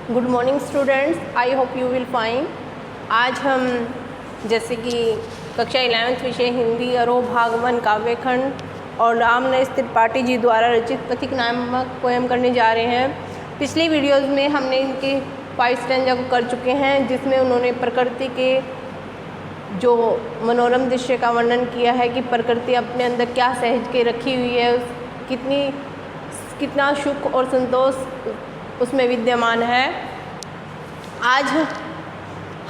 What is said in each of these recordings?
Good morning students, I hope you will fine. आज हम जैसे कि कक्षा 11th विषय हिंदी अरो भागवन काव्यखंड और रामनरेश त्रिपाठी जी द्वारा रचित पथिक नामक पोएम करने जा रहे हैं। पिछली वीडियोज़ में हमने इनके 5 स्टैंजा को कर चुके हैं, जिसमें उन्होंने प्रकृति के जो मनोरम दृश्य का वर्णन किया है कि प्रकृति अपने अंदर क्या सहज के रखी हुई है, कितना सुख और संतोष उसमें विद्यमान है। आज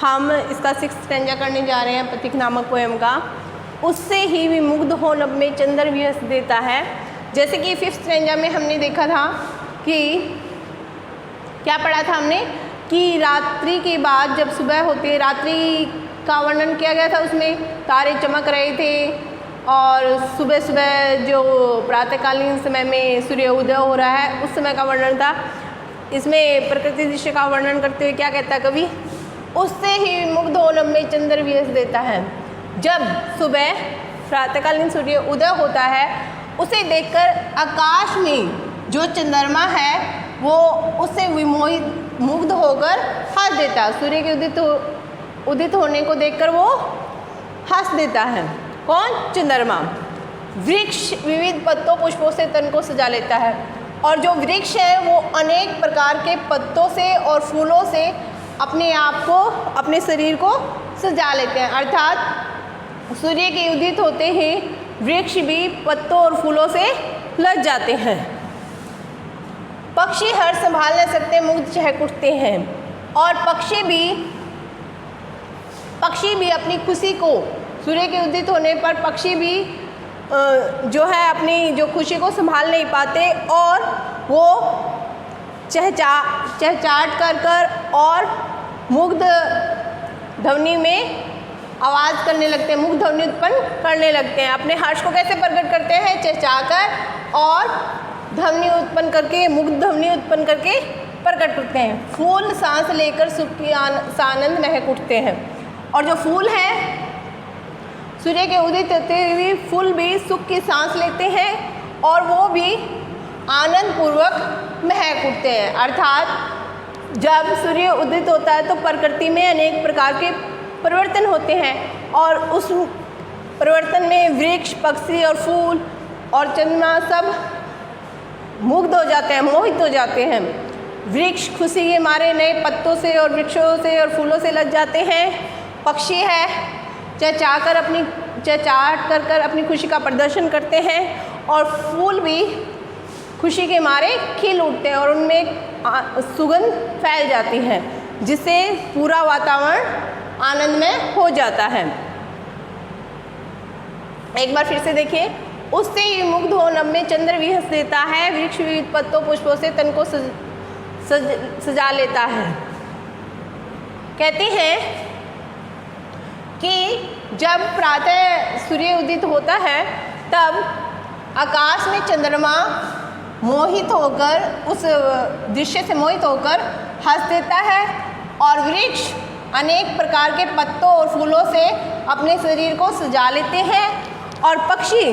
हम इसका 6th स्टैंजा करने जा रहे हैं पथिक नामक पोएम का। उससे ही विमुग्ध हो लब में चंद्र भी हंस देता है। जैसे कि 5th स्टैंजा में हमने देखा था कि क्या पढ़ा था हमने कि रात्रि के बाद जब सुबह होती है, रात्रि का वर्णन किया गया था। उसमें तारे चमक रहे थे और सुबह सुबह जो प्रातःकालीन समय में सूर्य उदय हो रहा है उस समय का वर्णन था। इसमें प्रकृति दृश्य का वर्णन करते हुए क्या कहता है कवि, उससे ही मुग्ध होलब में चंद्र भी हंस देता है। जब सुबह प्रातःकालीन सूर्य उदय होता है उसे देखकर आकाश में जो चंद्रमा है वो उससे विमोहित मुग्ध होकर हंस देता है। सूर्य के उदित होने को देखकर वो हंस देता है। कौन? चंद्रमा। वृक्ष विविध पत्तों पुष्पों से तन को सजा लेता है, और जो वृक्ष है वो अनेक प्रकार के पत्तों से और फूलों से अपने आप को, अपने शरीर को सजा लेते हैं। अर्थात सूर्य के उदित होते ही वृक्ष भी पत्तों और फूलों से लद जाते हैं। पक्षी हर संभाल न सकते, मुग्ध चहक उठते हैं। और पक्षी भी अपनी खुशी को, सूर्य के उदित होने पर पक्षी भी जो है अपनी जो खुशी को संभाल नहीं पाते और वो चहचहाट कर और मुग्ध ध्वनि में आवाज़ करने लगते हैं, मुग्ध ध्वनि उत्पन्न करने लगते हैं। अपने हर्ष को कैसे प्रकट करते हैं? चहचहाकर और ध्वनि उत्पन्न करके, मुग्ध ध्वनि उत्पन्न करके प्रकट करते हैं। फूल सांस लेकर सुख की आनंद महक उठते हैं। और जो फूल हैं, सूर्य के उदित होते हुए फूल भी सुख की सांस लेते हैं और वो भी आनंद पूर्वक महक उठते हैं। अर्थात जब सूर्य उदित होता है तो प्रकृति में अनेक प्रकार के परिवर्तन होते हैं और उस परिवर्तन में वृक्ष, पक्षी और फूल और चंद्रमा सब मुग्ध हो जाते हैं, मोहित हो जाते हैं। वृक्ष खुशी के मारे नए पत्तों से और वृक्षों से और फूलों से लद जाते हैं। पक्षी है चहचहाट कर अपनी खुशी का प्रदर्शन करते हैं, और फूल भी खुशी के मारे खिल उठते हैं और उनमें सुगंध फैल जाती है, जिससे पूरा वातावरण आनंदमय हो जाता है। एक बार फिर से देखिए, उससे ही मुग्ध हो लब में चंद्र भी हंस देता है। वृक्ष विविध पत्तों पुष्पों से तन को सजा लेता है। कहते हैं कि जब प्रातः सूर्य उदित होता है तब आकाश में चंद्रमा मोहित होकर, उस दृश्य से मोहित होकर हंस देता है, और वृक्ष अनेक प्रकार के पत्तों और फूलों से अपने शरीर को सजा लेते हैं, और पक्षी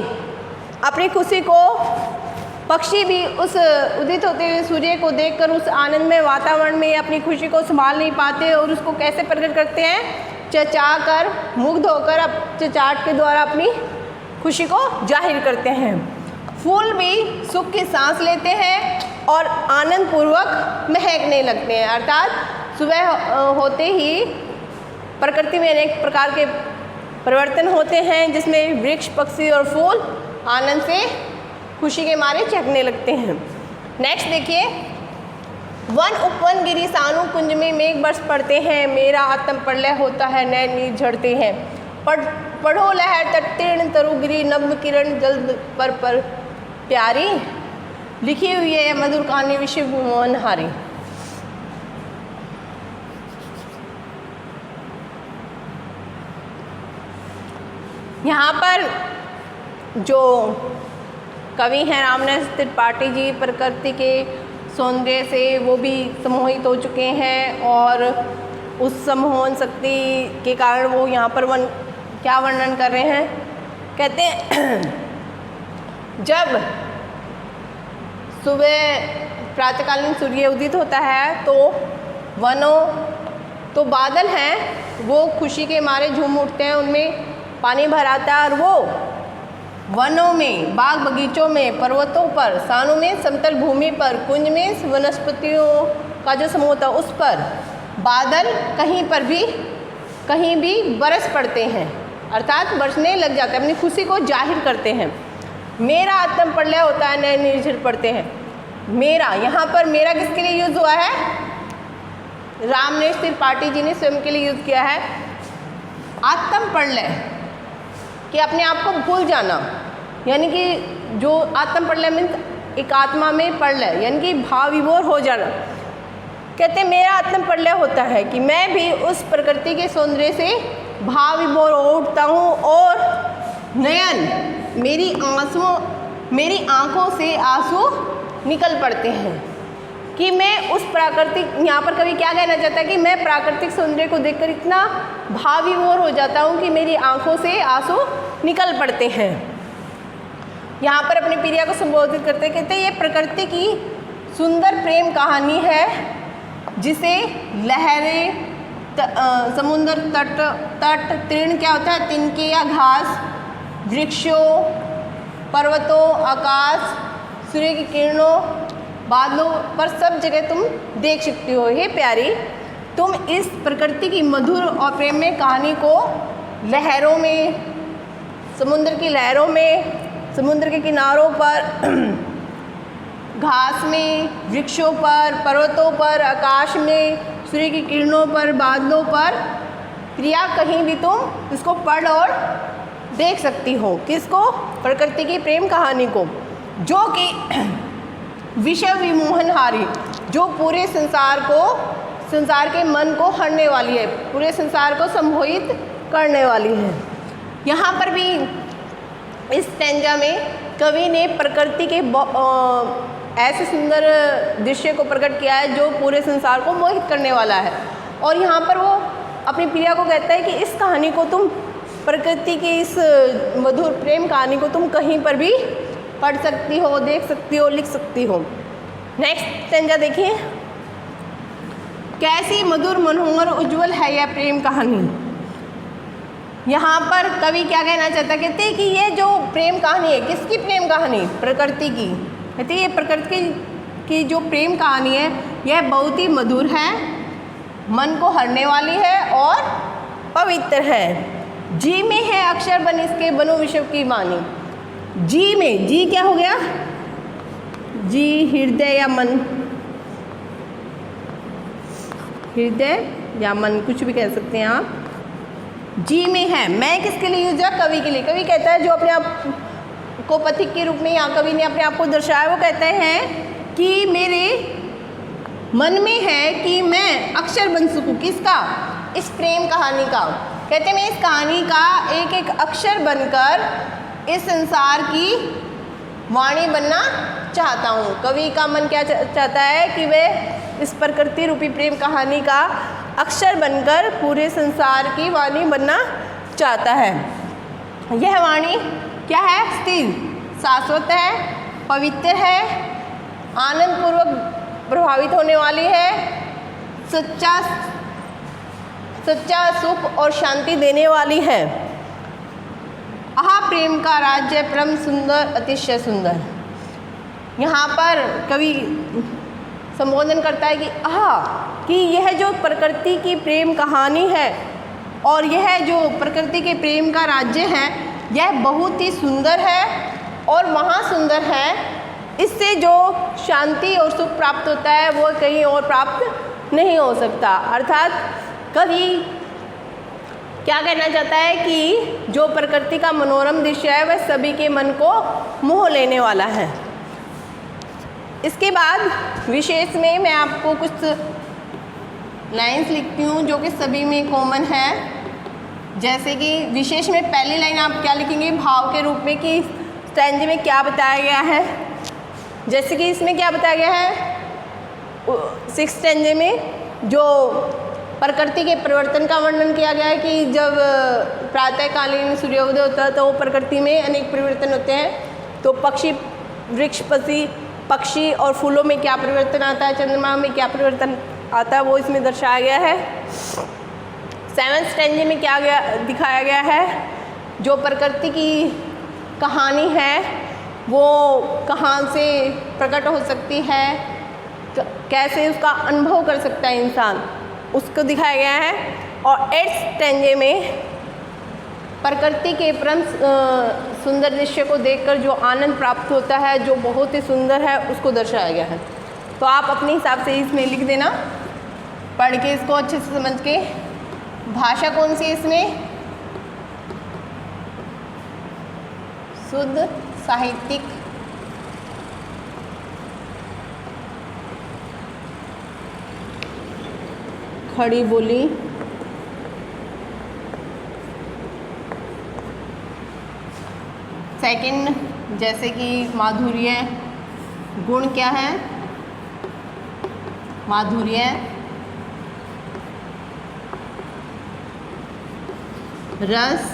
अपनी खुशी को, पक्षी भी उस उदित होते हुए सूर्य को देखकर उस आनंदमय वातावरण में अपनी खुशी को संभाल नहीं पाते और उसको कैसे प्रकट करते हैं? चहचहाकर, मुग्ध होकर चहचहाट के द्वारा अपनी खुशी को जाहिर करते हैं। फूल भी सुख की सांस लेते हैं और आनंद पूर्वक महकने लगते हैं। अर्थात सुबह होते ही प्रकृति में अनेक प्रकार के परिवर्तन होते हैं, जिसमें वृक्ष, पक्षी और फूल आनंद से खुशी के मारे चहकने लगते हैं। नेक्स्ट देखिए, वन उपवन गिरी सानु कुंज में मेघ बरस पड़ते हैं, मेरा आत्म प्रलय होता है, नैन नीर झड़ते हैं। पढ़ो लहर तत्तीर्ण तरुगिरी, नभ किरण जल्द पर प्यारी, लिखी हुई है मधुर कहानी विश्व मोहनहारी। यहाँ पर जो कवि हैं रामनरेश त्रिपाठी जी, प्रकृति के सौंदर्य से वो भी सम्मोहित हो चुके हैं, और उस सम्मोहन शक्ति के कारण वो यहाँ पर क्या वर्णन कर रहे हैं? कहते हैं जब सुबह प्रातःकालीन सूर्य उदित होता है तो वनों, तो बादल हैं वो खुशी के मारे झूम उठते हैं, उनमें पानी भर आता है। और वो वनों में, बाग बगीचों में, पर्वतों पर, सानों में, समतल भूमि पर, कुंज में वनस्पतियों का जो समूह होता है उस पर बादल कहीं भी बरस पड़ते हैं, अर्थात बरसने लग जाते हैं, अपनी खुशी को जाहिर करते हैं। मेरा आत्म प्रलय होता है, नए निर्झर पड़ते हैं। मेरा, यहाँ पर मेरा किसके लिए यूज़ हुआ है? रामनेश त्रिपाठी जी ने स्वयं के लिए यूज़ किया है। आत्म प्रलय कि अपने आप को भूल जाना, यानी कि जो आत्म प्रलय मीन्स एक आत्मा में प्रलय, यानी कि भाव विभोर हो जाना। कहते हैं मेरा आत्म प्रलय होता है कि मैं भी उस प्रकृति के सौंदर्य से भाव विभोर हो उठता हूँ और नयन मेरी आँखों से आंसू निकल पड़ते हैं कि मैं उस प्राकृतिक, यहाँ पर कवि क्या कहना चाहता है कि मैं प्राकृतिक सौंदर्य को देखकर इतना भाव विभोर हो जाता हूँ कि मेरी आंखों से आंसू निकल पड़ते हैं। यहाँ पर अपनी प्रिया को संबोधित करते कहते ये प्रकृति की सुंदर प्रेम कहानी है जिसे लहरें, समुद्र तट तीर्ण क्या होता है, तिनके या घास, वृक्षों, पर्वतों, आकाश, सूर्य की किरणों, बादलों पर सब जगह तुम देख सकती हो। हे प्यारी, तुम इस प्रकृति की मधुर और प्रेममय कहानी को लहरों में, समुद्र की लहरों में, समुद्र के किनारों पर, घास में, वृक्षों पर, पर्वतों पर, आकाश में, सूर्य की किरणों पर, बादलों पर, प्रिया कहीं भी तुम इसको पढ़ और देख सकती हो। किसको? प्रकृति की प्रेम कहानी को, जो कि विषय विमोहनहारी, जो पूरे संसार के मन को हरने वाली है, पूरे संसार को सम्मोहित करने वाली है। यहाँ पर भी इस स्टैंजा में कवि ने प्रकृति के ऐसे सुंदर दृश्य को प्रकट किया है जो पूरे संसार को मोहित करने वाला है। और यहाँ पर वो अपनी प्रिया को कहता है कि इस कहानी को तुम, प्रकृति की इस मधुर प्रेम कहानी को तुम कहीं पर भी पढ़ सकती हो, देख सकती हो, लिख सकती हो। नेक्स्ट स्टैंजा देखिए, कैसी मधुर, मनोहर, उज्जवल है यह प्रेम कहानी। यहाँ पर कवि क्या कहना चाहता है? कहते हैं कि ये जो प्रेम कहानी है, किसकी प्रेम कहानी? प्रकृति की। कहते हैं ये प्रकृति की जो प्रेम कहानी है यह बहुत ही मधुर है, मन को हरने वाली है और पवित्र है। जी में है अक्षर बन इसके, बनो विश्व की वाणी। जी में, जी क्या हो गया? जी हृदय या मन, हृदय या मन कुछ भी कह सकते हैं आप। जी में है, मैं किसके लिए यूज है? कवि के लिए। कवि कहता है, जो अपने आप को पथिक के रूप में यहाँ कवि ने अपने आप को दर्शाया, वो कहते हैं कि मेरे मन में है कि मैं अक्षर बन सकूँ। किसका? इस प्रेम कहानी का। कहते हैं मैं इस कहानी का एक एक अक्षर बनकर इस संसार की वाणी बनना चाहता हूँ। कवि का मन क्या चाहता है कि वह इस प्रकृति रूपी प्रेम कहानी का अक्षर बनकर पूरे संसार की वाणी बनना चाहता है। यह वाणी क्या है? स्थिर, शाश्वत है, पवित्र है, आनंदपूर्वक प्रभावित होने वाली है, सच्चा सुख और शांति देने वाली है। आहा प्रेम का राज्य परम सुंदर, अतिशय सुंदर। यहाँ पर कवि संबोधन करता है कि आहा, कि यह जो प्रकृति की प्रेम कहानी है और यह जो प्रकृति के प्रेम का राज्य है, यह बहुत ही सुंदर है और महासुंदर है। इससे जो शांति और सुख प्राप्त होता है वो कहीं और प्राप्त नहीं हो सकता। अर्थात कवि क्या कहना चाहता है कि जो प्रकृति का मनोरम दृश्य है वह सभी के मन को मोह लेने वाला है। इसके बाद विशेष में मैं आपको कुछ लाइंस लिखती हूँ जो कि सभी में कॉमन है। जैसे कि विशेष में पहली लाइन आप क्या लिखेंगे? भाव के रूप में कि स्टैंजे में क्या बताया गया है। जैसे कि इसमें क्या बताया गया है? 6 स्टैंजे में जो प्रकृति के परिवर्तन का वर्णन किया गया है कि जब प्रातःकालीन सूर्योदय होता है तो प्रकृति में अनेक परिवर्तन होते हैं। तो पक्षी, वृक्ष, पक्षी और फूलों में क्या परिवर्तन आता है, चंद्रमा में क्या परिवर्तन आता है वो इसमें दर्शाया गया है। 7th स्टैंजे में क्या दिखाया गया है, जो प्रकृति की कहानी है वो कहाँ से प्रकट हो सकती है, कैसे उसका अनुभव कर सकता है इंसान, उसको दिखाया गया है। और 8th स्टैंजे में प्रकृति के परम सुंदर दृश्य को देखकर जो आनंद प्राप्त होता है, जो बहुत ही सुंदर है, उसको दर्शाया गया है। तो आप अपने हिसाब से इसमें लिख देना, पढ़ के इसको अच्छे से समझ के। भाषा कौन सी है इसमें, शुद्ध साहित्यिक, खड़ी बोली, सेकंड जैसे कि माधुर्य, गुण क्या है, माधुर्य, रस,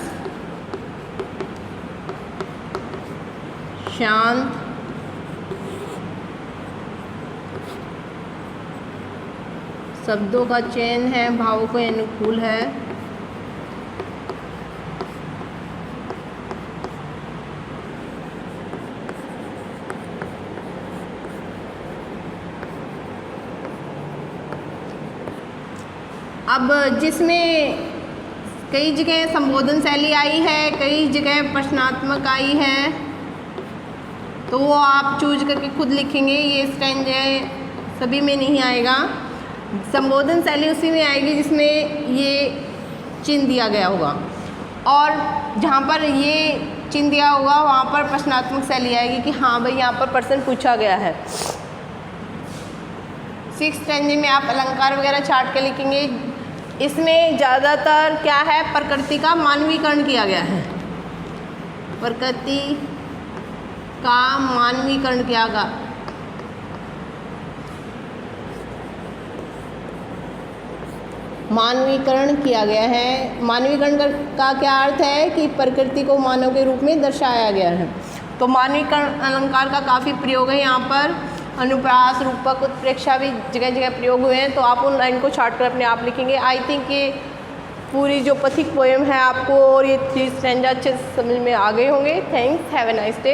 शांत, शब्दों का चयन है, भावों के अनुकूल है, अब जिसमें कई जगह संबोधन शैली आई है, कई जगह प्रश्नात्मक आई है, तो वो आप चूज करके खुद लिखेंगे। ये स्टैंजे सभी में नहीं आएगा। संबोधन शैली उसी में आएगी जिसमें ये चिन्ह दिया गया होगा, और जहाँ पर ये चिन्ह दिया होगा वहाँ पर प्रश्नात्मक शैली आएगी कि हाँ भाई यहाँ पर प्रश्न पूछा गया है। 6th स्टैंजे में आप अलंकार वगैरह छाट के लिखेंगे। इसमें ज़्यादातर क्या है, प्रकृति का मानवीकरण किया गया है, प्रकृति का मानवीकरण किया गया। मानवीकरण किया गया है। मानवीकरण का क्या अर्थ है कि प्रकृति को मानव के रूप में दर्शाया गया है। तो मानवीकरण अलंकार का काफ़ी प्रयोग है यहाँ पर। अनुप्रास, रूपक, उत्प्रेक्षा भी जगह जगह प्रयोग हुए हैं। तो आप उन लाइन को छाट कर अपने आप लिखेंगे। आई थिंक ये पूरी जो पथिक पोएम है आपको और ये 3 स्टैंजा अच्छे से समझ में आ गए होंगे। Thanks, have a nice day.